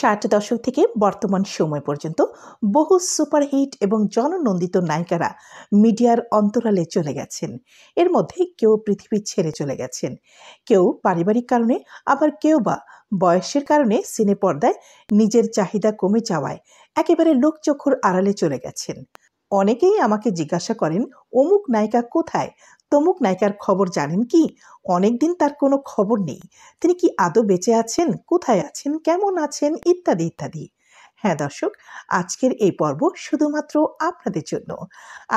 ষাট দশক থেকে বর্তমান সময় পর্যন্ত বহু সুপারহিট এবং জননন্দিত নায়িকারা মিডিয়ার অন্তরালে চলে গেছেন। এর মধ্যে কেউ পৃথিবী ছেড়ে চলে গেছেন, কেউ পারিবারিক কারণে, আবার কেউ বা বয়সের কারণে সিনে পর্দায় নিজের চাহিদা কমে যাওয়ায় একেবারে লোকচক্ষুর আড়ালে চলে গেছেন। অনেকেই আমাকে জিজ্ঞাসা করেন, অমুক নায়িকা কোথায়, তমুক নায়িকার খবর জানেন কি? অনেকদিন তার কোনো খবর নেই, তিনি কি আদৌ বেঁচে আছেন, কোথায় আছেন, কেমন আছেন, ইত্যাদি ইত্যাদি। হ্যাঁ দর্শক, আজকের এই পর্ব শুধুমাত্র আপনাদের জন্য।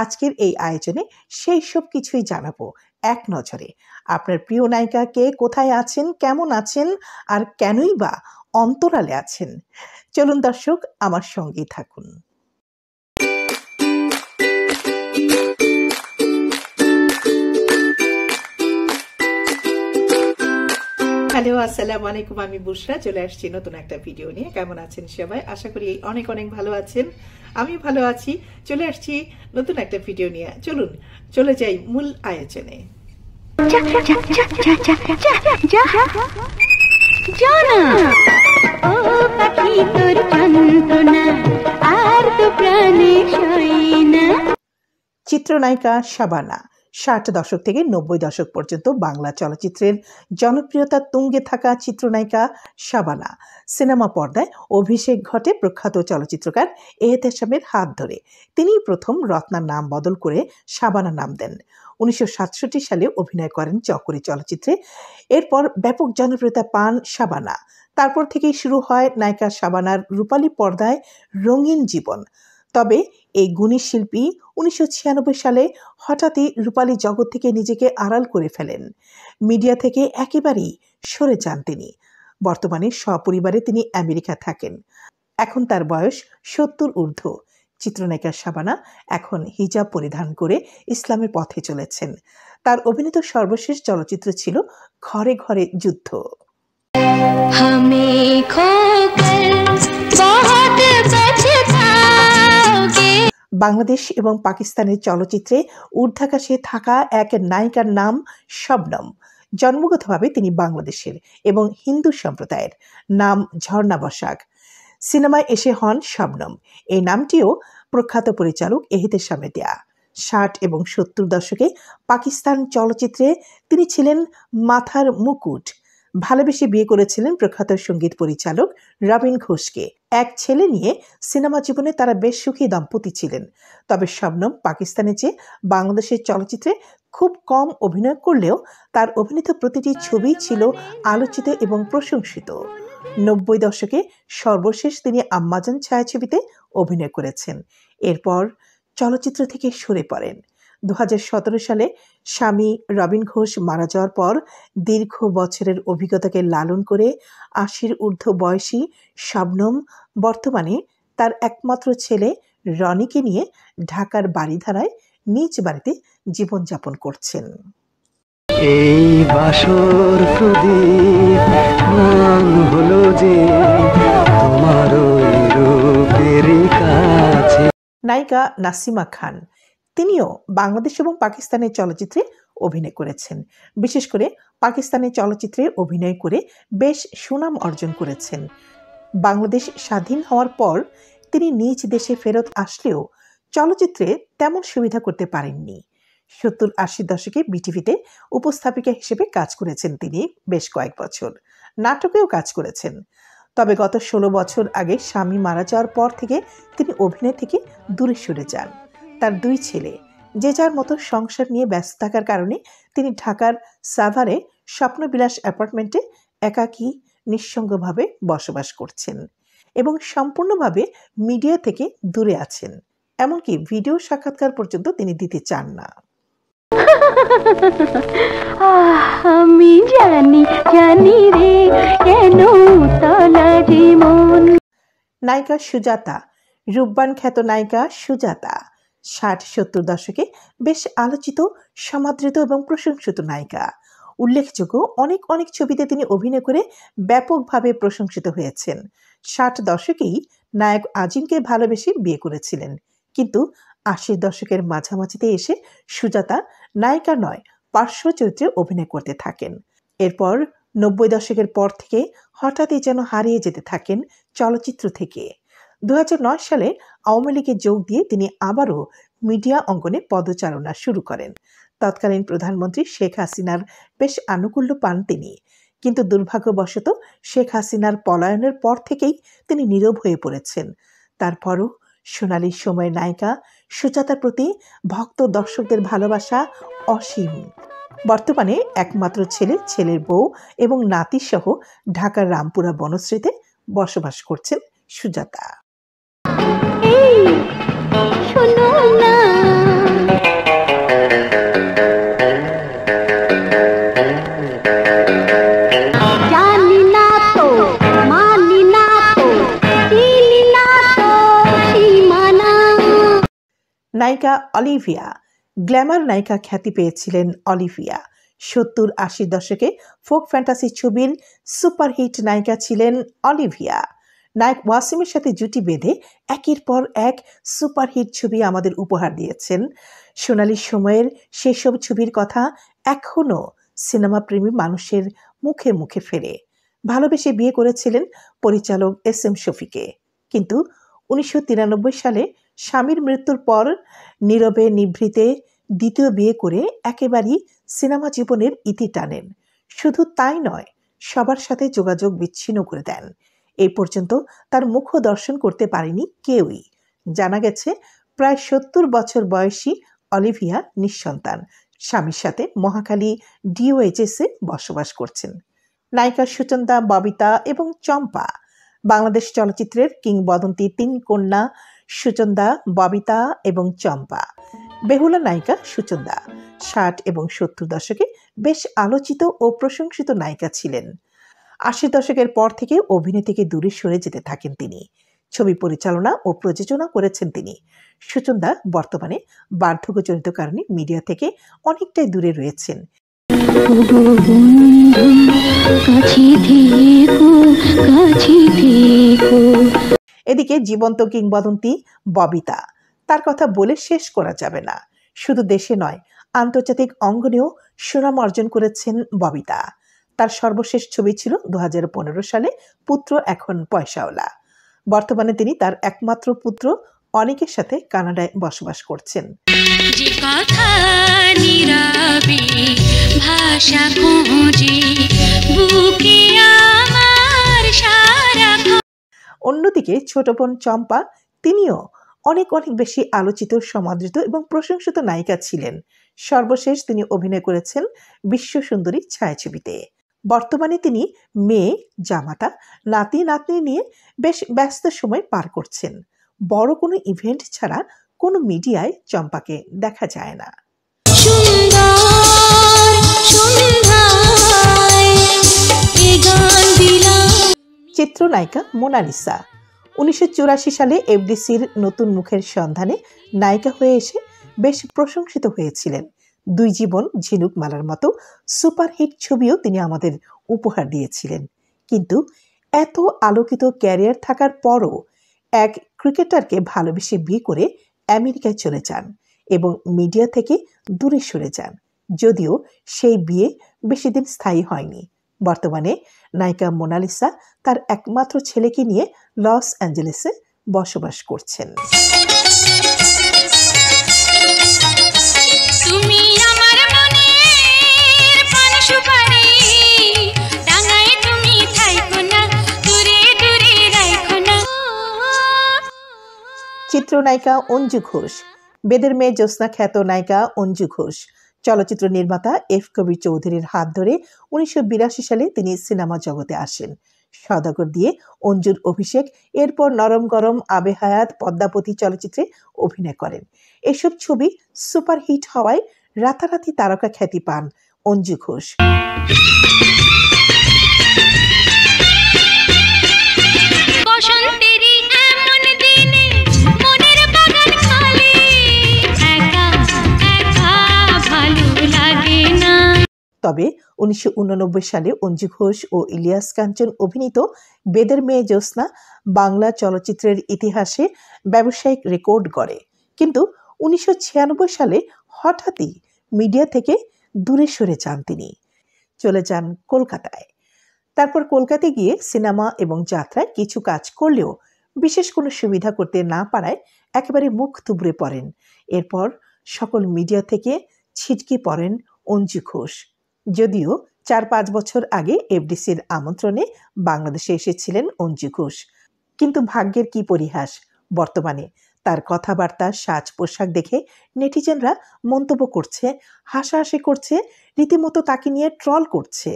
আজকের এই আয়োজনে সেই সব কিছুই জানাবো এক নজরে। আপনার প্রিয় নায়িকা কে, কোথায় আছেন, কেমন আছেন, আর কেনই বা অন্তরালে আছেন। চলুন দর্শক, আমার সঙ্গেই থাকুন। হ্যালো, আসসালামু আলাইকুম। আমি বুশরা চলে আসছি নতুন একটা ভিডিও নিয়ে। কেমন আছেন সবাই? আশা করি অনেক অনেক ভালো আছেন। আমি ভালো আছি। চলে আসছি নতুন একটা ভিডিও নিয়ে। চলুন চলে যাই মূল আয়োজনে। চিত্রনায়িকা শাবানা ৬০ দশক থেকে ৯০ দশক পর্যন্ত বাংলা চলচ্চিত্রের জনপ্রিয়তা তুঙ্গে থাকা চিত্রনায়িকা শাবানা সিনেমা পর্দায় অভিষেক ঘটে প্রখ্যাত চলচ্চিত্রকার এহতেশামের হাত ধরে। তিনিই প্রথম রত্নার নাম বদল করে শাবানা নাম দেন। ১৯৬৭ সালে অভিনয় করেন চকরি চলচ্চিত্রে। এরপর ব্যাপক জনপ্রিয়তা পান শাবানা। তারপর থেকেই শুরু হয় নায়িকা শাবানার রূপালী পর্দায় রঙিন জীবন। তবে এই গুণী শিল্পী ১৯৯৬ সালে হঠাৎই রূপালী জগৎ থেকে নিজেকে আড়াল করে ফেলেন। মিডিয়া থেকে একেবারেই সরে যান তিনি। বর্তমানে সপরিবারে তিনি আমেরিকা থাকেন। এখন তার বয়স ৭০ ঊর্ধ্ব। চিত্রনায়িকা শাবানা এখন হিজাব পরিধান করে ইসলামের পথে চলেছেন। তার অভিনীত সর্বশেষ চলচ্চিত্র ছিল ঘরে ঘরে যুদ্ধ। বাংলাদেশ এবং পাকিস্তানের চলচ্চিত্রে ঊর্ধ্বাকাশে থাকা এক নায়িকার নাম শবনম। জন্মগতভাবে তিনি বাংলাদেশের এবং হিন্দু সম্প্রদায়ের। নাম ঝর্ণা বসাক। সিনেমায় এসে হন শবনম। এই নামটিও প্রখ্যাত পরিচালক এহতেশামের দেয়া। ৬০ এবং ৭০ দশকে পাকিস্তান চলচ্চিত্রে তিনি ছিলেন মাথার মুকুট। ভালোবেসে বিয়ে করেছিলেন প্রখ্যাত সঙ্গীত পরিচালক রবীন ঘোষকে। এক ছেলে নিয়ে সিনেমা জীবনে তারা বেশ সুখী দম্পতি ছিলেন। তবে শবনম পাকিস্তানে চেয়ে বাংলাদেশের চলচ্চিত্রে খুব কম অভিনয় করলেও তার অভিনীত প্রতিটি ছবি ছিল আলোচিত এবং প্রশংসিত। ৯০ দশকে সর্বশেষ তিনি আম্মাজান ছায়াছবিতে অভিনয় করেছেন। এরপর চলচ্চিত্র থেকে সরে পড়েন। ২০১৭ সালে স্বামী রবীন ঘোষ মারা যাওয়ার পর দীর্ঘ বছরের অভিজ্ঞতাকে লালন করে ৮০ ঊর্ধ্ব বয়সী শবনম বর্তমানে তার একমাত্র ছেলে রনিকে নিয়ে ঢাকার বাড়িধারায় নিজ বাড়িতে জীবনযাপন করছেন। এই বাসর প্রদীপ হলো যে তোমার রূপের কাছে। নায়িকা নাসিমা খান, তিনিও বাংলাদেশ এবং পাকিস্তানের চলচ্চিত্রে অভিনয় করেছেন। বিশেষ করে পাকিস্তানের চলচ্চিত্রে অভিনয় করে বেশ সুনাম অর্জন করেছেন। বাংলাদেশ স্বাধীন হওয়ার পর তিনি নিজ দেশে ফেরত আসলেও চলচ্চিত্রে তেমন সুবিধা করতে পারেননি। ৭০-৮০ দশকে বিটিভিতে উপস্থাপিকা হিসেবে কাজ করেছেন তিনি বেশ কয়েক বছর। নাটকেও কাজ করেছেন। তবে গত ১৬ বছর আগে স্বামী মারা যাওয়ার পর থেকে তিনি অভিনয় থেকে দূরে সরে যান। তার ২ ছেলে যে যার মতো সংসার নিয়ে ব্যস্ত থাকার কারণে তিনি ঢাকার সাভারে স্বপ্নবিলাস অ্যাপার্টমেন্টে একাকী নিঃসঙ্গভাবে বসবাস করছেন এবং সম্পূর্ণভাবে মিডিয়া থেকে দূরে আছেন। এমনকি ভিডিও সাক্ষাৎকার পর্যন্ত তিনি দিতে চান না। আমি জানি রে কেন তলাজি মন। নায়িকা সুজাতা, রূপবান খ্যাত নায়িকা সুজাতা ৬০-৭০ দশকে বেশ আলোচিত, সমাদৃত এবং প্রশংসিত নায়িকা। উল্লেখযোগ্য অনেক অনেক ছবিতে তিনি অভিনয় করে ব্যাপকভাবে প্রশংসিত হয়েছেন। ৬০ দশকেই নায়ক আজিমকে ভালোবেসে বিয়ে করেছিলেন, কিন্তু ৮০ দশকের মাঝামাঝিতে এসে সুজাতা নায়িকা নয়, পার্শ্ব চরিত্রে অভিনয় করতে থাকেন। এরপর ৯০ দশকের পর থেকে হঠাৎই যেন হারিয়ে যেতে থাকেন চলচ্চিত্র থেকে। 2009 সালে আওয়ামী লীগে যোগ দিয়ে তিনি আবারও মিডিয়া অঙ্গনে পদচারণা শুরু করেন। তৎকালীন প্রধানমন্ত্রী শেখ হাসিনার বেশ আনুকূল্য পান তিনি, কিন্তু দুর্ভাগ্যবশত শেখ হাসিনার পলায়নের পর থেকেই তিনি নীরব হয়ে পড়েছেন। তারপরও সোনালী সময়ের নায়িকা সুজাতার প্রতি ভক্ত দর্শকদের ভালোবাসা অসীম। বর্তমানে একমাত্র ছেলে, ছেলের বউ এবং নাতি সহ ঢাকার রামপুরা বনশ্রীতে বসবাস করছেন সুজাতা। নায়িকা অলিভিয়া। গ্ল্যামার নায়িকা খ্যাতি পেয়েছিলেন অলিভিয়া। 70-80 দশকে ফোক ফ্যান্টাসি ছবির সুপারহিট নায়িকা ছিলেন অলিভিয়া। নায়ক ওয়াসিমের সাথে জুটি বেঁধে একের পর এক সুপারহিট ছবি আমাদের উপহার দিয়েছেন। সোনালী সময়ের সেসব ছবির কথা এখনও সিনেমাপ্রেমী মানুষের মুখে মুখে ফেরে। ভালোবেসে বিয়ে করেছিলেন পরিচালক SM শফিকে, কিন্তু 1993 সালে স্বামীর মৃত্যুর পর নীরবে নিভৃতে দ্বিতীয় বিয়ে করে একেবারেই সিনেমা জীবনের ইতি টানেন। শুধু তাই নয়, সবার সাথে যোগাযোগ বিচ্ছিন্ন করে দেন। এই পর্যন্ত তার মুখ দর্শন করতে পারেনি কেউই। জানা গেছে প্রায় 70 বছর বয়সী অলিভিয়া নিঃসন্তান, স্বামীর সাথে মহাখালী DOHS-এ বসবাস করছেন। নায়িকা সুচন্দা, ববিতা এবং চম্পা। বাংলাদেশ চলচ্চিত্রের কিংবদন্তি 3 কন্যা সুচন্দা, ববিতা এবং চম্পা। বেহুলা নায়িকা সুচন্দা 60 এবং 70 দশকে বেশ আলোচিত ও প্রশংসিত নায়িকা ছিলেন। 80 দশকের পর থেকে অভিনয় থেকে দূরে সরে যেতে থাকেন তিনি। ছবি পরিচালনা ও প্রযোজনা করেছেন তিনি। সুচন্দা বর্তমানে বার্ধক্যজনিত কারণে মিডিয়া থেকে অনেকটাই দূরে রয়েছেন। এদিকে জীবন্ত কিংবদন্তি ববিতা, তার কথা বলে শেষ করা যাবে না। শুধু দেশে নয়, আন্তর্জাতিক অঙ্গনেও সুনাম অর্জন করেছেন ববিতা। তার সর্বশেষ ছবি ছিল 2015 সালে পুত্র এখন পয়সাওয়ালা। বর্তমানে তিনি তার একমাত্র পুত্র অনেকের সাথে কানাডায় বসবাস করছেন। অন্যদিকে ছোট বোন চম্পা, তিনিও অনেক বেশি আলোচিত, সমাদৃত এবং প্রশংসিত নায়িকা ছিলেন। সর্বশেষ তিনি অভিনয় করেছেন বিশ্ব সুন্দরী ছায়াছবিতে। বর্তমানে তিনি মেয়ে, জামাতা, নাতি নাতনি নিয়ে বেশ ব্যস্ত সময় পার করছেন। বড় কোনো ইভেন্ট ছাড়া কোনো মিডিয়ায় চম্পাকে দেখা যায় না। চিত্রনায়িকা মোনালিসা। 1984 সালে FDC-র নতুন মুখের সন্ধানে নায়িকা হয়ে এসে বেশ প্রশংসিত হয়েছিলেন। 2 জীবন, ঝিনুক মালার মতো সুপারহিট ছবিও তিনি আমাদের উপহার দিয়েছিলেন। কিন্তু এত আলোকিত ক্যারিয়ার থাকার পরও এক ক্রিকেটারকে ভালোবেসে বিয়ে করে আমেরিকায় চলে যান এবং মিডিয়া থেকে দূরে সরে যান। যদিও সেই বিয়ে বেশি দিন স্থায়ী হয়নি। বর্তমানে নায়িকা মোনালিসা তার একমাত্র ছেলেকে নিয়ে লস অ্যাঞ্জেলেসে বসবাস করছেন। চিত্রনায়িকা অঞ্জু ঘোষ। বেদের মেয়ে জ্যোৎস্না খ্যাত নায়িকা অঞ্জু ঘোষ। চলচ্চিত্র নির্মাতা F কবির চৌধুরীর হাত ধরে 1982 সালে তিনি সিনেমা জগতে আসেন। সওদাগর দিয়ে অঞ্জুর অভিষেক, এরপর নরম গরম, আবে হায়াত, পদ্মাবতী চলচ্চিত্রে অভিনয় করেন। এসব ছবি সুপারহিট হওয়ায় রাতারাতি তারকা খ্যাতি পান অঞ্জু ঘোষ। তবে 1989 সালে অঞ্জু ঘোষ ও ইলিয়াস কাঞ্চন অভিনীত বেদের মেয়ে জ্যোৎস্না বাংলা চলচ্চিত্রের ইতিহাসে ব্যবসায়িক রেকর্ড গড়ে। কিন্তু 1996 সালে হঠাৎই মিডিয়া থেকে দূরে সরে যান তিনি, চলে যান কলকাতায়। তারপর কলকাতায় গিয়ে সিনেমা এবং যাত্রায় কিছু কাজ করলেও বিশেষ কোনো সুবিধা করতে না পারায় একেবারে মুখ থুবড়ে পড়েন। এরপর সকল মিডিয়া থেকে ছিটকে পড়েন অঞ্জু ঘোষ। যদিও 4-5 বছর আগে এফডিসির আমন্ত্রণে বাংলাদেশে এসেছিলেন অঞ্জু ঘোষ, কিন্তু ভাগ্যের কি পরিহাস, বর্তমানে তার কথাবার্তা, সাজ পোশাক দেখে নেটিজেনরা মন্তব্য করছে, হাসাহাসি করছে, রীতিমতো তাকে নিয়ে ট্রল করছে।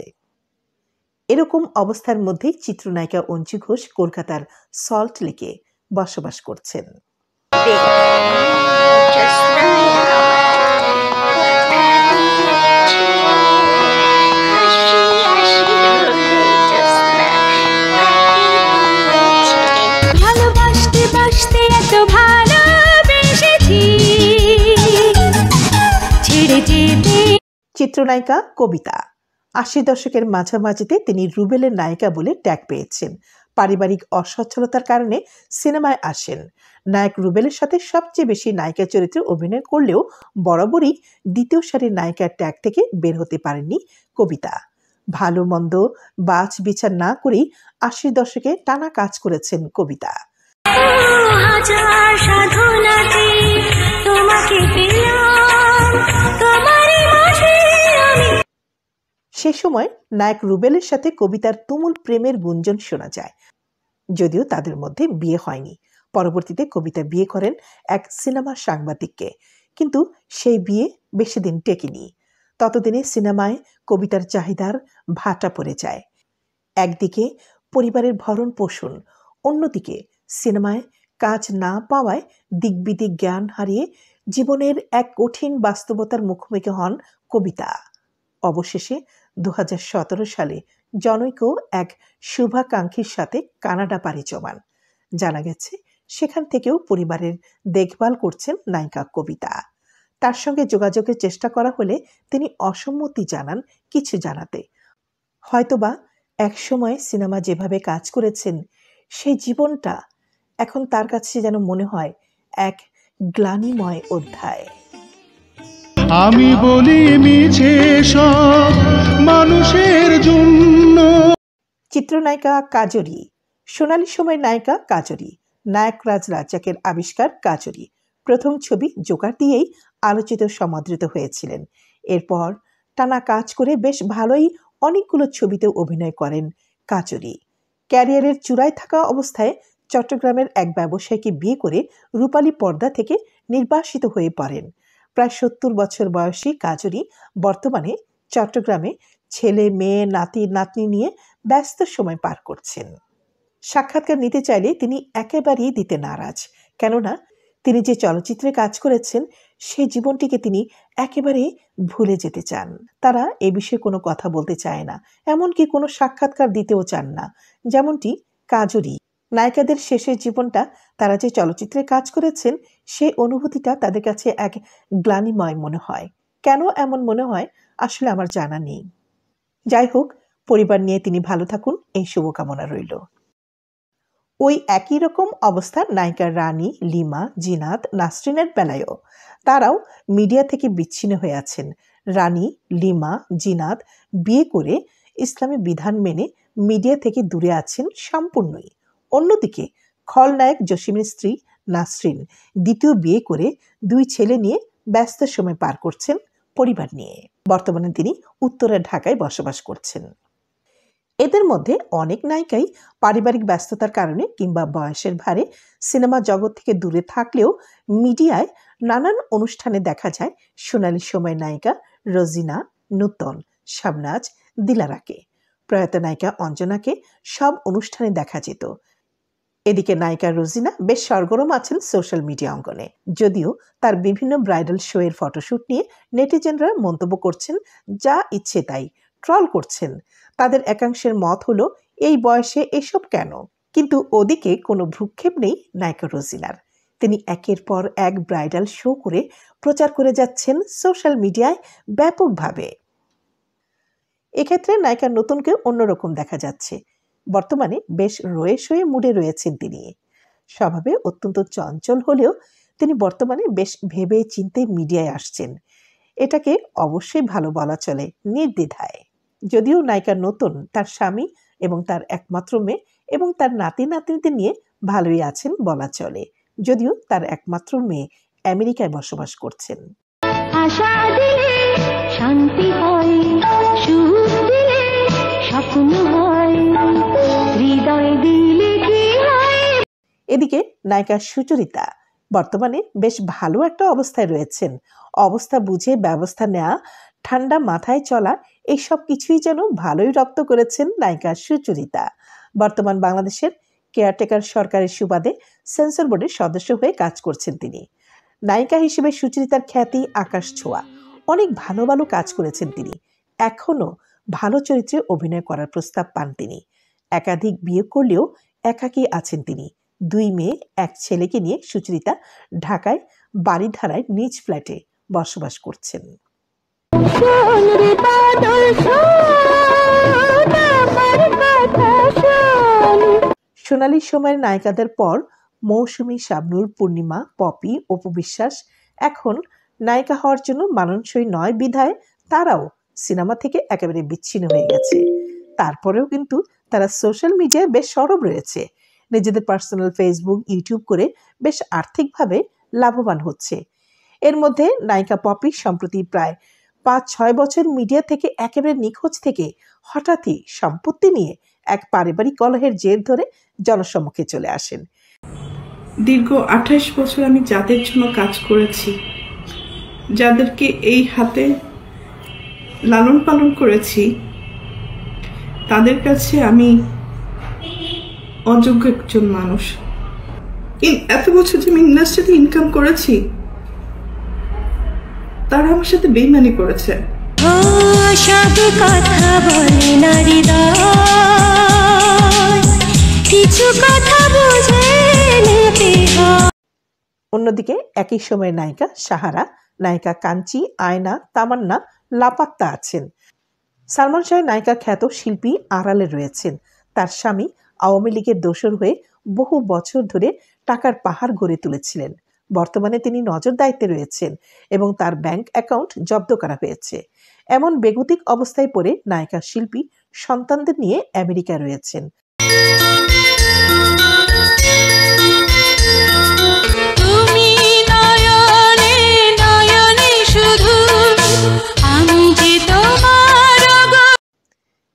এরকম অবস্থার মধ্যেই চিত্রনায়িকা অঞ্জু ঘোষ কলকাতার সল্ট লেকে বসবাস করছেন। চিত্রনায়িকা কবিতা 80 দশকের মাঝামাঝিতে তিনি রুবেলের নায়িকা বলে ট্যাগ পেয়েছেন। পারিবারিক অসচ্ছলতার কারণে সিনেমায় আসেন। নায়ক রুবেলের সাথে সবচেয়ে বেশি নায়িকা চরিত্রে অভিনয় করলেও বরাবরই দ্বিতীয় সারির নায়িকার ট্যাগ থেকে বের হতে পারেননি কবিতা। ভালো মন্দ বাছ বিচার না করেই 80 দশকে টানা কাজ করেছেন কবিতা। সে সময় নায়ক রুবেলের সাথে কবিতার তুমুল প্রেমের গুঞ্জন শোনা যায়, যদিও তাদের মধ্যে বিয়ে হয়নি। পরবর্তীতে কবিতা বিয়ে করেন এক সিনেমা সাংবাদিককে, কিন্তু সেই বিয়ে বেশি দিন টেকেনি। ততদিনে সিনেমায় কবিতার চাহিদার ভাটা পড়ে যায়। একদিকে পরিবারের ভরণ পোষণ, অন্যদিকে সিনেমায় কাজ না পাওয়ায় দিকবিদিক জ্ঞান হারিয়ে জীবনের এক কঠিন বাস্তবতার মুখোমুখি হন কবিতা। অবশেষে 2017 সালে জনৈক এক শুভাকাঙ্ক্ষীর সাথে কানাডা পাড়ি জমান। জানা গেছে সেখান থেকেও পরিবারের দেখভাল করছেন নায়িকা কবিতা। তার সঙ্গে যোগাযোগের চেষ্টা করা হলে তিনি অসম্মতি জানান কিছু জানাতে। হয়তোবা এক সময় সিনেমা যেভাবে কাজ করেছেন সেই জীবনটা এখন তার কাছে যেন মনে হয় এক গ্লানিময় অধ্যায়। আমি বলি মিছে সব মানুষের জন্য। চিত্রনায়িকা কাজরি, সোনালী সময়ের নায়িকা কাজরি, নায়ক রাজ্জাকের আবিষ্কার কাজরি। প্রথম ছবি জোকার দিয়েই আলোচিত সমাদৃত হয়েছিলেন। এরপর টানা কাজ করে বেশ ভালোই অনেকগুলো ছবিতে অভিনয় করেন কাজরি। ক্যারিয়ারের চূড়ায় থাকা অবস্থায় চট্টগ্রামের এক ব্যবসায়ীকে বিয়ে করে রূপালী পর্দা থেকে নির্বাসিত হয়ে পড়েন। প্রায় 70 বছর বয়সী কাজরি বর্তমানে চট্টগ্রামে ছেলে মেয়ে নাতি নাতনি নিয়ে ব্যস্ত সময় পার করছেন। সাক্ষাৎকার নিতে চাইলে তিনি একেবারেই দিতে নারাজ, কেননা তিনি যে চলচ্চিত্রে কাজ করেছেন সেই জীবনটিকে তিনি একেবারে ভুলে যেতে চান। তারা এ বিষয়ে কোনো কথা বলতে চায় না, এমনকি কোনো সাক্ষাৎকার দিতেও চান না। যেমনটি কাজরি, নায়িকাদের শেষের জীবনটা তারা যে চলচ্চিত্রে কাজ করেছেন সেই অনুভূতিটা তাদের কাছে এক গ্লানিময় মনে হয়। কেন এমন মনে হয় আসলে আমার জানা নেই। যাই হোক, পরিবার নিয়ে তিনি ভালো থাকুন, এই শুভকামনা রইল। ওই একই রকম অবস্থা নায়িকা রানী, লিমা, জিনাত, নাসরিনের বেলায়ও। তারাও মিডিয়া থেকে বিচ্ছিন্ন হয়ে আছেন। রানী, লিমা, জিনাত বিয়ে করে ইসলামী বিধান মেনে মিডিয়া থেকে দূরে আছেন সম্পূর্ণই। অন্যদিকে খলনায়ক জসিমের স্ত্রী নাসরিন দ্বিতীয় বিয়ে করে 2 ছেলে নিয়ে ব্যস্ত সময় পার করছেন পরিবার নিয়ে। বর্তমানে তিনি উত্তরা ঢাকায় বসবাস করছেন। এদের মধ্যে অনেক নায়িকাই পারিবারিক ব্যস্ততার কারণে কিংবা বয়সের ভারে সিনেমা জগৎ থেকে দূরে থাকলেও মিডিয়ায় নানান অনুষ্ঠানে দেখা যায় সোনালী সময়ের নায়িকা রোজিনা, নূতন, শাবনাজ, দিলারাকে। প্রয়াত নায়িকা অঞ্জনাকে সব অনুষ্ঠানে দেখা যেত। এদিকে নায়িকা রোজিনা বেশ সরগরম আছেন সোশ্যাল মিডিয়া অঙ্গনে। যদিও তার বিভিন্ন ব্রাইডাল শো এর ফটোশুট নিয়ে নেটিজেনরা মন্তব্য করছেন যা ইচ্ছে তাই, ট্রল করছেন। তাদের একাংশের মত হলো এই বয়সে এসব কেন? কিন্তু ওদিকে কোনো ভ্রুক্ষেপ নেই নায়িকা রোজিনার। তিনি একের পর এক ব্রাইডাল শো করে প্রচার করে যাচ্ছেন সোশ্যাল মিডিয়ায় ব্যাপকভাবে। এক্ষেত্রে নায়িকা নতুনকে অন্যরকম দেখা যাচ্ছে। বর্তমানে বেশ রয়ে সয়ে মুডে রয়েছেন তিনি। স্বভাবে অত্যন্ত চঞ্চল হলেও তিনি বর্তমানে বেশ ভেবে চিন্তে মিডিয়ায় আসছেন। এটাকে অবশ্যই ভালো বলা চলে, নির্দ্বিধায়। যদিও নায়িকা নতুন তার স্বামী এবং তার একমাত্র মেয়ে এবং তার নাতি নাতনিদের নিয়ে ভালোই আছেন বলা চলে, যদিও তার একমাত্র মেয়ে আমেরিকায় বসবাস করছেন। আশা দিলে শান্তি হয়, সুখ দিলে স্বপ্ন হয়, হৃদয় দিলে কি হয়। এদিকে নায়িকা সুচরিতা বর্তমানে বেশ ভালো একটা অবস্থায় রয়েছেন। অবস্থা বুঝে ব্যবস্থা নেওয়া, ঠান্ডা মাথায় চলা, এইসব কিছুই যেন ভালোই রপ্ত করেছেন নায়িকা সুচরিতা। বর্তমান বাংলাদেশের কেয়ারটেকার সরকারের সুবাদে সেন্সর বোর্ডের সদস্য হয়ে কাজ করছেন তিনি। নায়িকা হিসেবে সুচরিতার খ্যাতি আকাশ ছোঁয়া। অনেক ভালো ভালো কাজ করেছেন তিনি। এখনও ভালো চরিত্রে অভিনয় করার প্রস্তাব পান তিনি। একাধিক বিয়ে করলেও একাকী আছেন তিনি। 2 মেয়ে 1 ছেলেকে নিয়ে সুচরিতা ঢাকায় বাড়িধারায় নিজ ফ্ল্যাটে বসবাস করছেন। সোনালী সময়ের নায়িকাদের পর মৌসুমী, শাবনূর, পূর্ণিমা, পপি, অপু বিশ্বাস এখন নায়িকা হওয়ার জন্য মানানসই নয় বিধায় তারাও সিনেমা থেকে একেবারে বিচ্ছিন্ন হয়ে গেছে। তারপরেও কিন্তু তারা সোশ্যাল মিডিয়ায় বেশ সরব রয়েছে। নিজেদের পার্সোনাল ফেসবুক, ইউটিউব করে বেশ আর্থিকভাবে লাভবান হচ্ছে। এর মধ্যে নায়িকা পপি সম্প্রতি প্রায় 5-6 বছর মিডিয়া থেকে একেবারে নিখোঁজ থেকে হঠাৎই সম্পত্তি নিয়ে এক পারিবারিক কলহের জের ধরে জনসম্মুখে চলে আসেন। দীর্ঘ 28 বছর আমি যাদের জন্য কাজ করেছি, যাদেরকে এই হাতে লালন পালন করেছি, তাদের কাছে আমি অযোগ্য একজন মানুষ। এত বছর যে আমি ইন্ডাস্ট্রিতে ইনকাম করেছি, তারা আমার সাথে বেইমানি করেছে। অন্যদিকে একই সময়ের নায়িকা সাহারা, নায়িকা কাঞ্চি, আয়না, তামান্না লাপাত্তা আছেন। সালমান শাহের নায়িকা খ্যাত শিল্পী আড়ালে রয়েছেন। তার স্বামী আওয়ামী লীগের দোসর হয়ে বহু বছর ধরে টাকার পাহাড় গড়ে তুলেছিলেন। বর্তমানে তিনি নজর দায়িত্বে রয়েছেন এবং তার ব্যাংক অ্যাকাউন্ট জব্দ করা হয়েছে। এমন বেগতিক অবস্থায় পড়ে নায়িকা শিল্পী সন্তানদের নিয়ে আমেরিকায় রয়েছেন।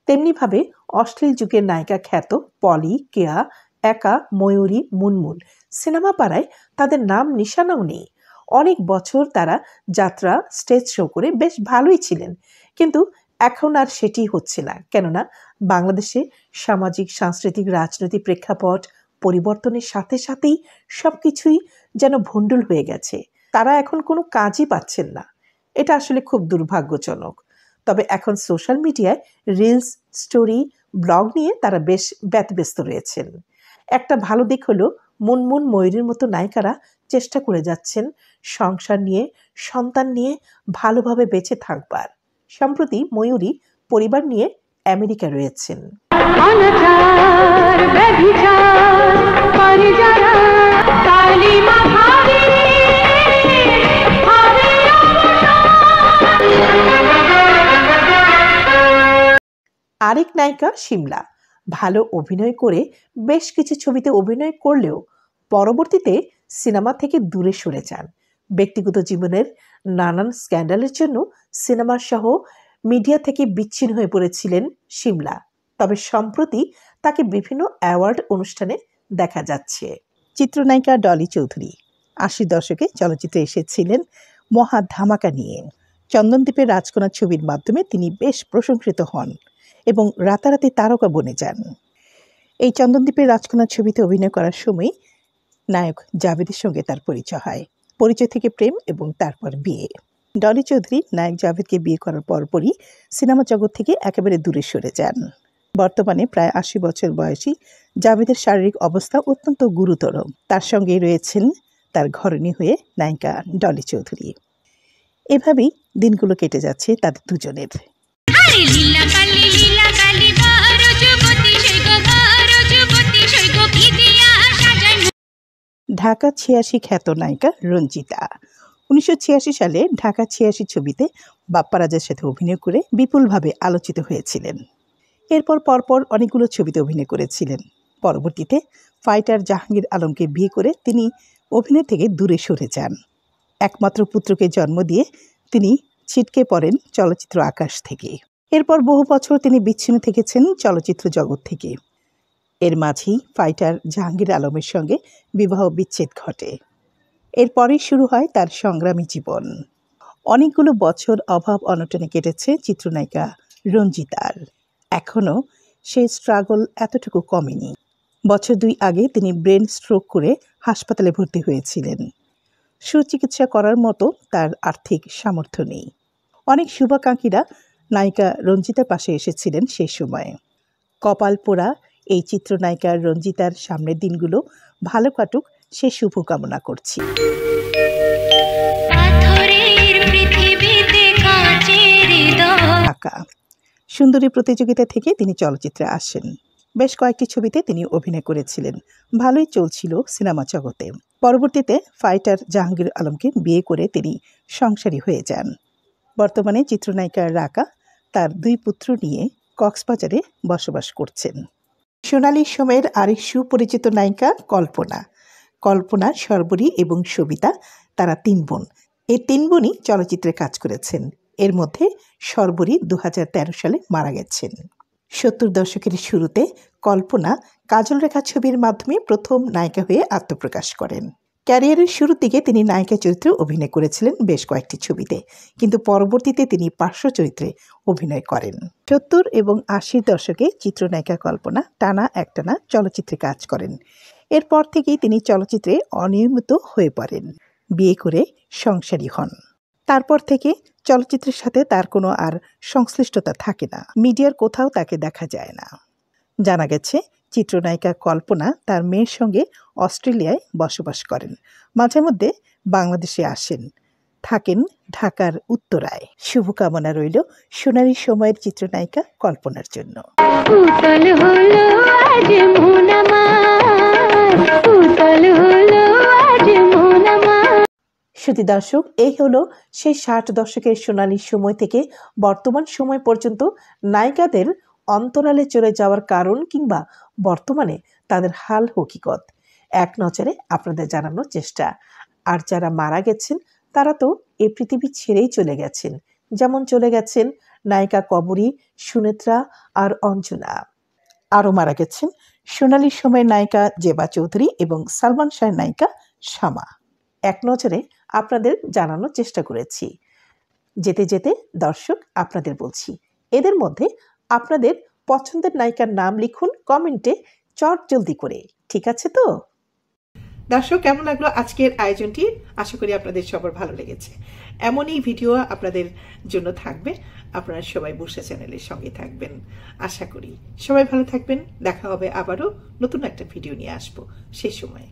তেমনিভাবে অশ্লীল যুগের নায়িকা খ্যাত পলি, কেয়া, একা, ময়ূরী, মুনমুন সিনেমা পাড়ায় তাদের নাম নিশানাও নেই। অনেক বছর তারা যাত্রা, স্টেজ শো করে বেশ ভালোই ছিলেন, কিন্তু এখন আর সেটি হচ্ছে না। কেননা বাংলাদেশে সামাজিক, সাংস্কৃতিক, রাজনৈতিক প্রেক্ষাপট পরিবর্তনের সাথে সাথেই সবকিছুই যেন ভণ্ডুল হয়ে গেছে। তারা এখন কোনো কাজই পাচ্ছেন না। এটা আসলে খুব দুর্ভাগ্যজনক। তবে এখন সোশ্যাল মিডিয়ায় রিলস, স্টোরি, ব্লগ নিয়ে তারা বেশ ব্যতিব্যস্ত রয়েছেন। একটা ভালো দিক হলো মুনমুন, ময়ূরীর মতো নায়িকারা চেষ্টা করে যাচ্ছেন সংসার নিয়ে, সন্তান নিয়ে ভালোভাবে বেঁচে থাকবার। সম্প্রতি ময়ূরী পরিবার নিয়ে আমেরিকা রয়েছেন। আরেক নায়িকা শিমলা ভালো অভিনয় করে বেশ কিছু ছবিতে অভিনয় করলেও পরবর্তীতে সিনেমা থেকে দূরে সরে যান। ব্যক্তিগত জীবনের নানান স্ক্যান্ডালের জন্য সিনেমা সহ মিডিয়া থেকে বিচ্ছিন্ন হয়ে পড়েছিলেন শিমলা। তবে সম্প্রতি তাকে বিভিন্ন অ্যাওয়ার্ড অনুষ্ঠানে দেখা যাচ্ছে। চিত্রনায়িকা ডলি চৌধুরী 80 দশকে চলচ্চিত্রে এসেছিলেন মহা ধামাকা নিয়ে। চন্দনদ্বীপের রাজকন্যা ছবির মাধ্যমে তিনি বেশ প্রশংসিত হন এবং রাতারাতি তারকা বনে যান। এই চন্দনদ্বীপের রাজকন্যা ছবিতে অভিনয় করার সময় নায়ক জাভেদের সঙ্গে তার পরিচয় হয়। পরিচয় থেকে প্রেম এবং তারপর বিয়ে। ডলি চৌধুরী নায়ক জাভেদকে বিয়ে করার পরপরই সিনেমা জগৎ থেকে একেবারে দূরে সরে যান। বর্তমানে প্রায় 80 বছর বয়সী জাভেদের শারীরিক অবস্থা অত্যন্ত গুরুতর। তার সঙ্গে রয়েছেন তার ঘরণী হয়ে নায়িকা ডলি চৌধুরী। এভাবেই দিনগুলো কেটে যাচ্ছে তাদের দুজনের। ঢাকা 86 খ্যাত নায়িকা রঞ্জিতা 1986 সালে ঢাকা 86 ছবিতে বাপ্পা রাজার সাথে অভিনয় করে বিপুলভাবে আলোচিত হয়েছিলেন। এরপর পরপর অনেকগুলো ছবিতে অভিনয় করেছিলেন। পরবর্তীতে ফাইটার জাহাঙ্গীর আলমকে বিয়ে করে তিনি অভিনয় থেকে দূরে সরে যান। একমাত্র পুত্রকে জন্ম দিয়ে তিনি ছিটকে পড়েন চলচ্চিত্র আকাশ থেকে। এরপর বহু বছর তিনি বিচ্ছিন্ন থেকেছেন চলচ্চিত্র জগৎ থেকে। এর মাঝেই ফাইটার জাহাঙ্গীর আলমের সঙ্গে বিবাহ বিচ্ছেদ ঘটে। এরপরই শুরু হয় তার সংগ্রামী জীবন। অনেকগুলো বছর অভাব অনটনে কেটেছে চিত্রনায়িকা রঞ্জিতার। এখনও সেই স্ট্রাগল এতটুকু কমেনি। বছর 2 আগে তিনি ব্রেন স্ট্রোক করে হাসপাতালে ভর্তি হয়েছিলেন। সুচিকিৎসা করার মতো তার আর্থিক সামর্থ্য নেই। অনেক শুভাকাঙ্ক্ষীরা নায়িকা রঞ্জিতার পাশে এসেছিলেন সেই সময়ে। কপাল পোড়া এই চিত্রনায়িকা রঞ্জিতার সামনের দিনগুলো ভালো কাটুক সে শুভকামনা করছি। ঢাকা সুন্দরী প্রতিযোগিতা থেকে তিনি চলচ্চিত্রে আসেন। বেশ কয়েকটি ছবিতে তিনি অভিনয় করেছিলেন। ভালোই চলছিল সিনেমা জগতে। পরবর্তীতে ফাইটার জাহাঙ্গীর আলমকে বিয়ে করে তিনি সংসারী হয়ে যান। বর্তমানে চিত্রনায়িকা রাকা তার 2 পুত্র নিয়ে কক্সবাজারে বসবাস করছেন। সোনালী সময়ের আরেক সুপরিচিত নায়িকা কল্পনা। কল্পনা, শর্বরী এবং সবিতা তারা 3 বোন। এই 3 বোনই চলচ্চিত্রে কাজ করেছেন। এর মধ্যে শর্বরী 2013 সালে মারা গেছেন। 70 দশকের শুরুতে কল্পনা কাজল রেখা ছবির মাধ্যমে প্রথম নায়িকা হয়ে আত্মপ্রকাশ করেন। ক্যারিয়ারের শুরুর দিকে তিনি নায়িকা চরিত্রে অভিনয় করেছিলেন বেশ কয়েকটি ছবিতে, কিন্তু পরবর্তীতে তিনি পার্শ্ব চরিত্রে অভিনয় করেন। 70 এবং 80 দশকে চিত্রনায়িকা কল্পনা একটানা চলচ্চিত্রে কাজ করেন। এরপর থেকেই তিনি চলচ্চিত্রে অনিয়মিত হয়ে পড়েন। বিয়ে করে সংসারী হন। তারপর থেকে চলচ্চিত্রের সাথে তার কোনো আর সংশ্লিষ্টতা থাকে না। মিডিয়ার কোথাও তাকে দেখা যায় না। জানা গেছে চিত্রনায়িকা কল্পনা তার মেয়ের সঙ্গে অস্ট্রেলিয়ায় বসবাস করেন। মাঝে মধ্যে বাংলাদেশে আসেন, থাকেন ঢাকার উত্তরায়। শুভকামনা রইল সোনালী সময়ের চিত্রনায়িকা কল্পনার জন্য। শ্রুতি দর্শক, এই হলো সেই 60 দশকের সোনালী সময় থেকে বর্তমান সময় পর্যন্ত নায়িকাদের অন্তরালে চলে যাওয়ার কারণ কিংবা বর্তমানে তাদের হাল হকিকত এক নজরে আপনাদের জানানোর চেষ্টা। আর যারা মারা গেছেন তারা তো এই পৃথিবী ছেড়েই চলে গেছেন। যেমন চলে গেছেন নায়িকা কবরী, সুনেত্রা আর অঞ্জনা। আরও মারা গেছেন সোনালী সময়ের নায়িকা জেবা চৌধুরী এবং সালমান শাহের নায়িকা শামা। এক নজরে আপনাদের জানানোর চেষ্টা করেছি। যেতে যেতে দর্শক আপনাদের বলছি, এদের মধ্যে আপনাদের পছন্দের নায়িকার নাম লিখুন কমেন্টে চট জলদি করে, ঠিক আছে তো? দর্শক, কেমন লাগলো আজকের আয়োজনটি? আশা করি আপনাদের সবার ভালো লেগেছে। এমনই ভিডিও আপনাদের জন্য থাকবে। আপনারা সবাই বর্ষা চ্যানেলের সঙ্গে থাকবেন। আশা করি সবাই ভালো থাকবেন। দেখা হবে আবারও নতুন একটা ভিডিও নিয়ে আসবো সেই সময়।